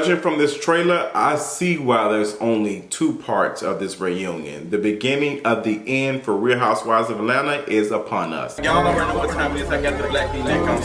Judging from this trailer, I see why there's only two parts of this reunion. The beginning of the end for Real Housewives of Atlanta is upon us. Y'all already know what time it is. I got the black V-neck on.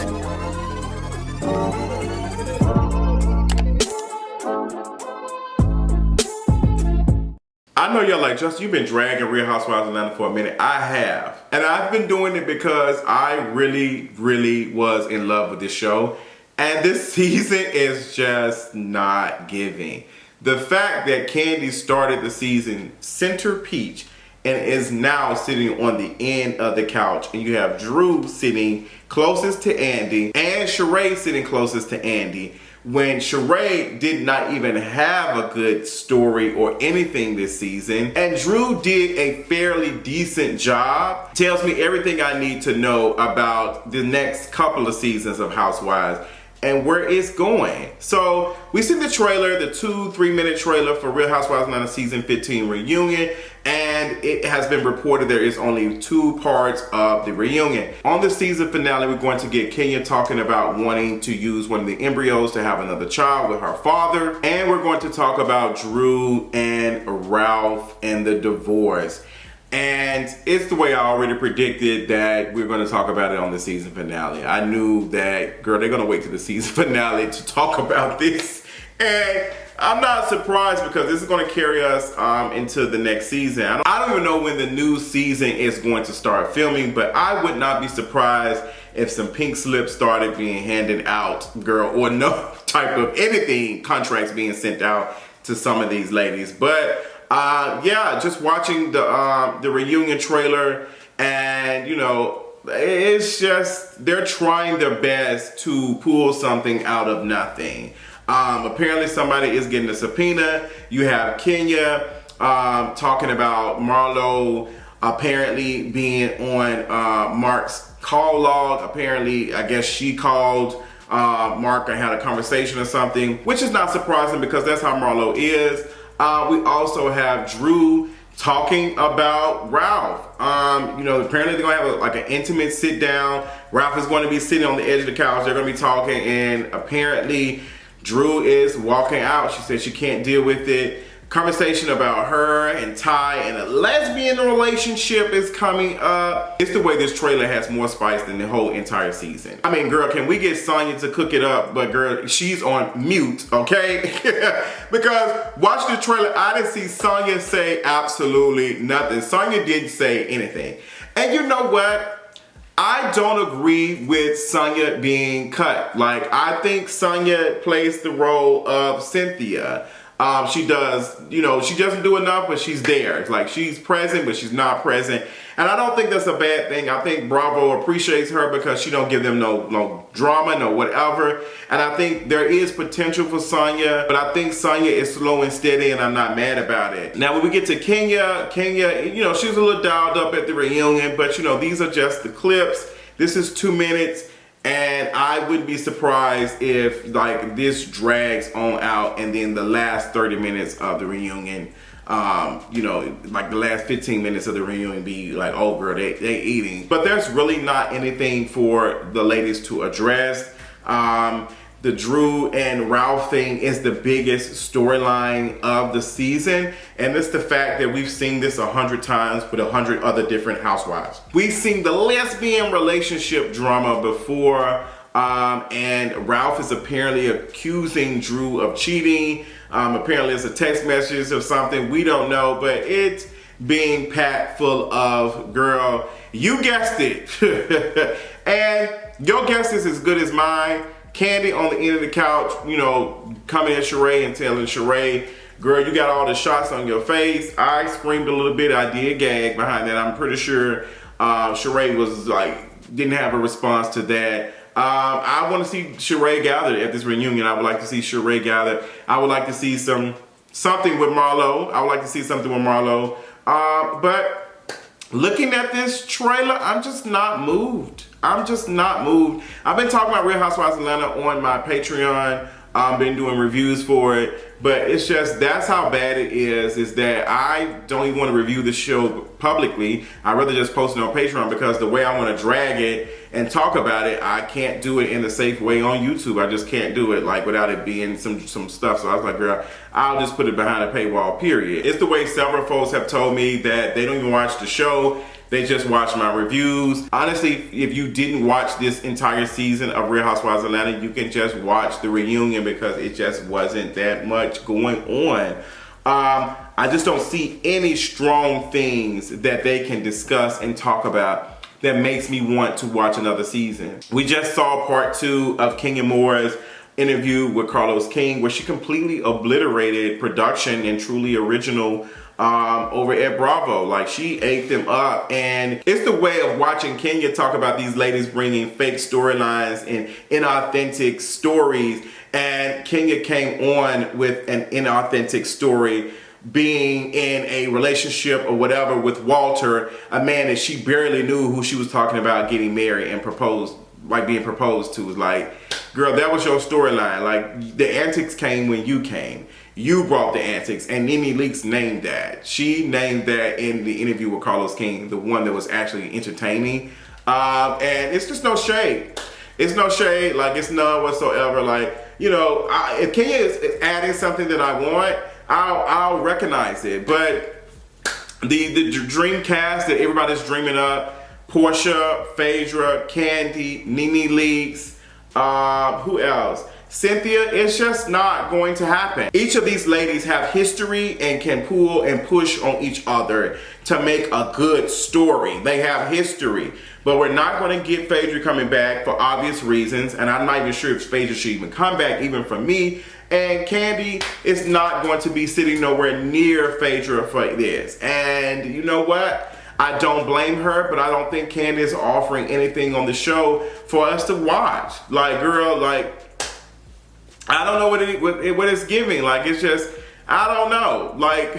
I know y'all like, Justin, you've been dragging Real Housewives of Atlanta for a minute. I have. And I've been doing it because I really was in love with this show. And this season is just not giving. The fact that Kandi started the season center peach and is now sitting on the end of the couch, and you have Drew sitting closest to Andy and Sheree sitting closest to Andy, when Sheree did not even have a good story or anything this season, and Drew did a fairly decent job. Tells me everything I need to know about the next couple of seasons of Housewives and where it's going. So we see the trailer, the 2-3 minute trailer for Real Housewives of Atlanta season 15 reunion, and it has been reported there is only 2 parts of the reunion. On the season finale, we're going to get Kenya talking about wanting to use one of the embryos to have another child with her father, and we're going to talk about Drew and Ralph and the divorce. And it's the way I already predicted that we're going to talk about it on the season finale. I knew that, girl, they're going to wait to the season finale to talk about this. And I'm not surprised because this is going to carry us into the next season. I don't even know when the new season is going to start filming, but I would not be surprised if some pink slips started being handed out, girl, or no type of anything, contracts being sent out to some of these ladies. But yeah, just watching the reunion trailer, and you know, it's just they're trying their best to pull something out of nothing. Apparently somebody is getting a subpoena. You have Kenya talking about Marlo apparently being on Mark's call log. Apparently, I guess she called Mark and had a conversation or something, which is not surprising because that's how Marlo is. We also have Drew talking about Ralph. You know, apparently they're gonna have like an intimate sit down. Ralph is going to be sitting on the edge of the couch. They're gonna be talking, and apparently Drew is walking out. She said she can't deal with it. Conversation about her and Ty and a lesbian relationship is coming up. It's the way this trailer has more spice than the whole entire season. I mean, girl, can we get Sonya to cook it up? But girl, she's on mute, okay? Because watch the trailer, I didn't see Sonya say absolutely nothing. Sonya didn't say anything. And you know what? I don't agree with Sonya being cut. Like, I think Sonya plays the role of Cynthia. She does, you know, she doesn't do enough, but she's there. It's like she's present, but she's not present. And I don't think that's a bad thing. I think Bravo appreciates her because she don't give them no drama, no whatever. And I think there is potential for Sonya, but I think Sonya is slow and steady, and I'm not mad about it. Now, when we get to Kenya, you know, she's a little dialed up at the reunion, but you know, these are just the clips. This is 2 minutes. And I wouldn't be surprised if like this drags on out, and then the last 30 minutes of the reunion, you know, like the last 15 minutes of the reunion be like, oh girl, they eating. But there's really not anything for the ladies to address. The Drew and Ralph thing is the biggest storyline of the season, and it's the fact that we've seen this 100 times with 100 other different housewives. We've seen the lesbian relationship drama before, and Ralph is apparently accusing Drew of cheating. Apparently it's a text message or something, we don't know, but it's being packed full of, girl, you guessed it. And your guess is as good as mine. Kandi on the end of the couch, you know, coming at Sheree and telling Sheree, girl, you got all the shots on your face. I screamed a little bit. I did gag behind that. I'm pretty sure Sheree was like, didn't have a response to that. I want to see Sheree gathered at this reunion. I would like to see Sheree gathered. I would like to see something with Marlo. I would like to see something with Marlo. But looking at this trailer, I'm just not moved. I'm just not moved. I've been talking about Real Housewives of Atlanta on my Patreon. been doing reviews for it. But it's just, that's how bad it is that I don't even want to review the show publicly. I'd rather just post it on Patreon, because the way I want to drag it and talk about it, I can't do it in a safe way on YouTube. I just can't do it like without it being some stuff. So I was like, girl, I'll just put it behind a paywall, period. It's the way several folks have told me that they don't even watch the show. They just watch my reviews. Honestly, if you didn't watch this entire season of Real Housewives of Atlanta, you can just watch the reunion, because it just wasn't that much going on. I just don't see any strong things that they can discuss and talk about that makes me want to watch another season. We just saw part 2 of Kenya Moore's interview with Carlos King, where she completely obliterated production and truly original over at Bravo. Like, she ate them up, and it's the way of watching Kenya talk about these ladies bringing fake storylines and inauthentic stories, and Kenya came on with an inauthentic story, being in a relationship or whatever with Walter, a man that she barely knew, who she was talking about getting married and proposed, like being proposed to. Was like, girl, that was your storyline. Like, the antics came when you came. You brought the antics, and Nene Leakes named that. She named that in the interview with Carlos King, the one that was actually entertaining. And it's just no shade. It's no shade, like, it's none whatsoever. Like, you know, if Kenya is adding something that I want, I'll recognize it. But the dream cast that everybody's dreaming up, Portia, Phaedra, Candy, Nene Leakes, who else? Cynthia, it's just not going to happen. Each of these ladies have history and can pull and push on each other to make a good story. They have history. But we're not going to get Phaedra coming back for obvious reasons. And I'm not even sure if Phaedra should even come back, even for me. And Candy is not going to be sitting nowhere near Phaedra for this. And you know what? I don't blame her, but I don't think Candy is offering anything on the show for us to watch. Like, girl, like, I don't know what it's giving. Like, it's just, I don't know. Like,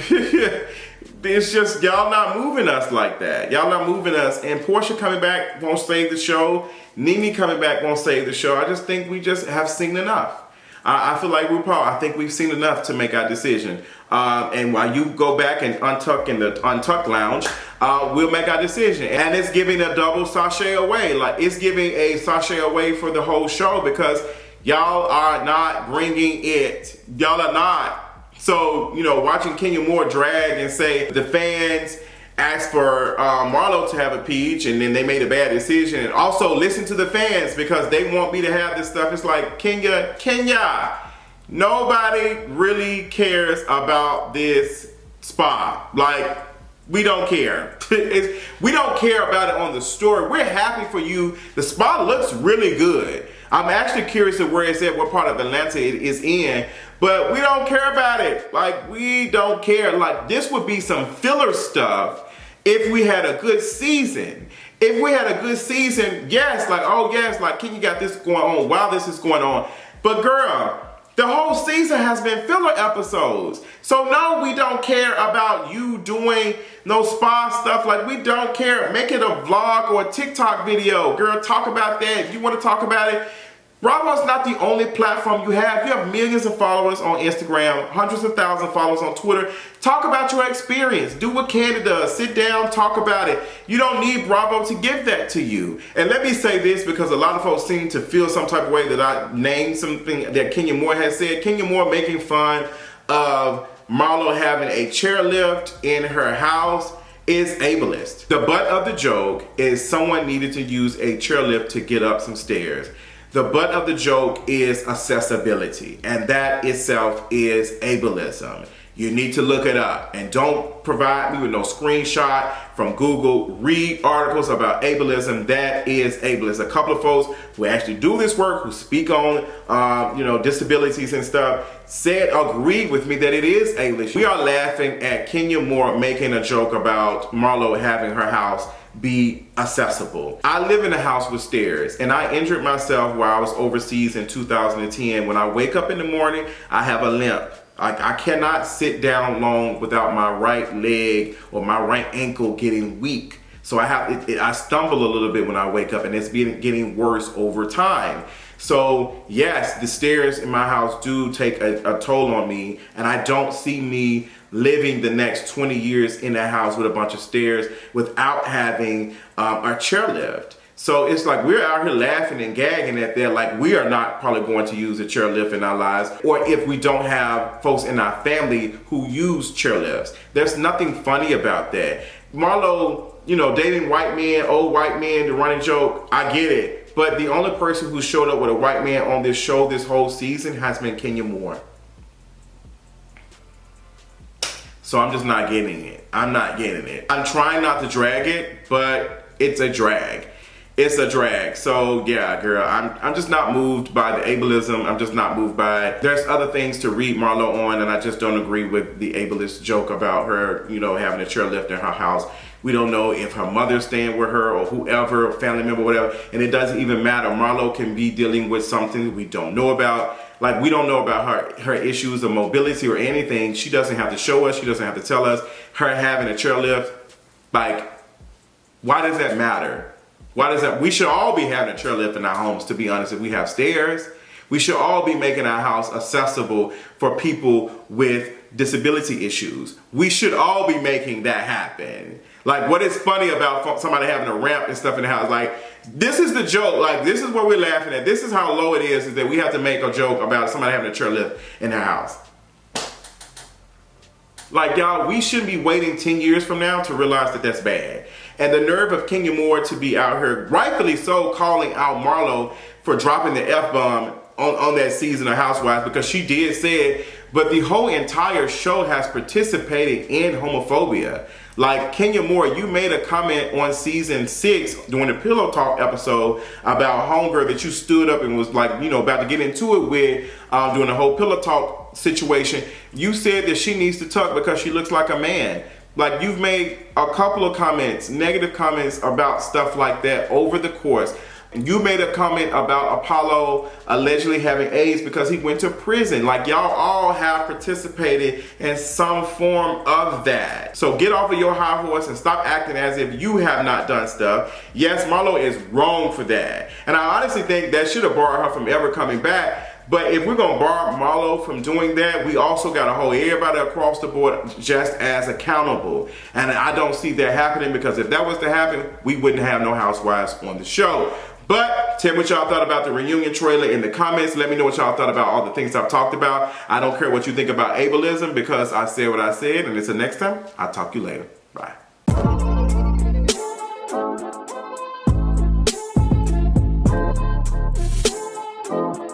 it's just, y'all not moving us like that. Y'all not moving us. And Portia coming back won't save the show. Nene coming back won't save the show. I just think we just have seen enough. I feel like RuPaul, I think we've seen enough to make our decision. And while you go back and untuck in the Untucked Lounge, we'll make our decision. And it's giving a double sachet away. Like, it's giving a sachet away for the whole show, because y'all are not bringing it. Y'all are not. So, you know, watching Kenya Moore drag and say the fans asked for Marlo to have a peach, and then they made a bad decision. And also listen to the fans, because they want me to have this stuff. It's like, Kenya, nobody really cares about this spa. Like, we don't care. We don't care about it on the story. We're happy for you. The spa looks really good. I'm actually curious of where it's at, what part of Atlanta it is in, but we don't care about it. Like, we don't care. Like, this would be some filler stuff if we had a good season. If we had a good season, yes, like, oh yes, like, Kenya got this going on while this is going on. But girl, the whole season has been filler episodes. So no, we don't care about you doing no spa stuff. Like, we don't care. Make it a vlog or a TikTok video. Girl, talk about that. If you want to talk about it, Bravo's not the only platform you have. You have millions of followers on Instagram, hundreds of thousands of followers on Twitter. Talk about your experience. Do what Candy does. Sit down, talk about it. You don't need Bravo to give that to you. And let me say this, because a lot of folks seem to feel some type of way that I named something that Kenya Moore has said. Kenya Moore making fun of Marlo having a chairlift in her house is ableist. The butt of the joke is someone needed to use a chairlift to get up some stairs. The butt of the joke is accessibility, and that itself is ableism. You need to look it up, and don't provide me with no screenshot from Google. Read articles about ableism. That is ableist. A couple of folks who actually do this work, who speak on disabilities and stuff, agreed with me that it is ableist. We are laughing at Kenya Moore making a joke about Marlo having her house be accessible. I live in a house with stairs, and I injured myself while I was overseas in 2010. When I wake up in the morning, I have a limp. I cannot sit down long without my right leg or my right ankle getting weak. So I stumble a little bit when I wake up, and it's getting worse over time. So yes, the stairs in my house do take a toll on me, and I don't see me living the next 20 years in that house with a bunch of stairs without having a chairlift. So it's like we're out here laughing and gagging at that, like we are not probably going to use a chairlift in our lives, or if we don't have folks in our family who use chairlifts. There's nothing funny about that. Marlo, you know, dating white men, old white men, the running joke, I get it. But the only person who showed up with a white man on this show this whole season has been Kenya Moore. So I'm just not getting it. I'm not getting it. I'm trying not to drag it, but it's a drag. It's a drag. So yeah, girl, I'm just not moved by the ableism. I'm just not moved by it. There's other things to read Marlo on, and I just don't agree with the ableist joke about her, you know, having a chairlift in her house. We don't know if her mother's staying with her or whoever, family member, whatever, and it doesn't even matter. Marlo can be dealing with something we don't know about. Like, we don't know about her issues of mobility or anything. She doesn't have to show us. She doesn't have to tell us. Her having a chairlift, like, why does that matter? Why does that? We should all be having a chairlift in our homes, to be honest. If we have stairs, we should all be making our house accessible for people with disability issues. We should all be making that happen. Like, what is funny about somebody having a ramp and stuff in the house? Like, this is the joke. Like, this is what we're laughing at. This is how low it is that we have to make a joke about somebody having a chairlift in their house. Like, y'all, we shouldn't be waiting 10 years from now to realize that that's bad. And the nerve of Kenya Moore to be out here, rightfully so, calling out Marlo for dropping the F-bomb on that season of Housewives, because she did say it, but the whole entire show has participated in homophobia. Like, Kenya Moore, you made a comment on season 6 during the Pillow Talk episode about homegirl that you stood up and was like, you know, about to get into it with during the whole Pillow Talk situation. You said that she needs to tuck because she looks like a man. Like, you've made a couple of comments, negative comments about stuff like that over the course. You made a comment about Apollo allegedly having AIDS because he went to prison. Like, y'all all have participated in some form of that. So get off of your high horse and stop acting as if you have not done stuff. Yes, Marlo is wrong for that. And I honestly think that should have barred her from ever coming back. But if we're going to bar Marlo from doing that, we also got to hold everybody across the board just as accountable. And I don't see that happening, because if that was to happen, we wouldn't have no Housewives on the show. But tell me what y'all thought about the reunion trailer in the comments. Let me know what y'all thought about all the things I've talked about. I don't care what you think about ableism, because I said what I said. And until next time, I'll talk to you later. Bye. Oh,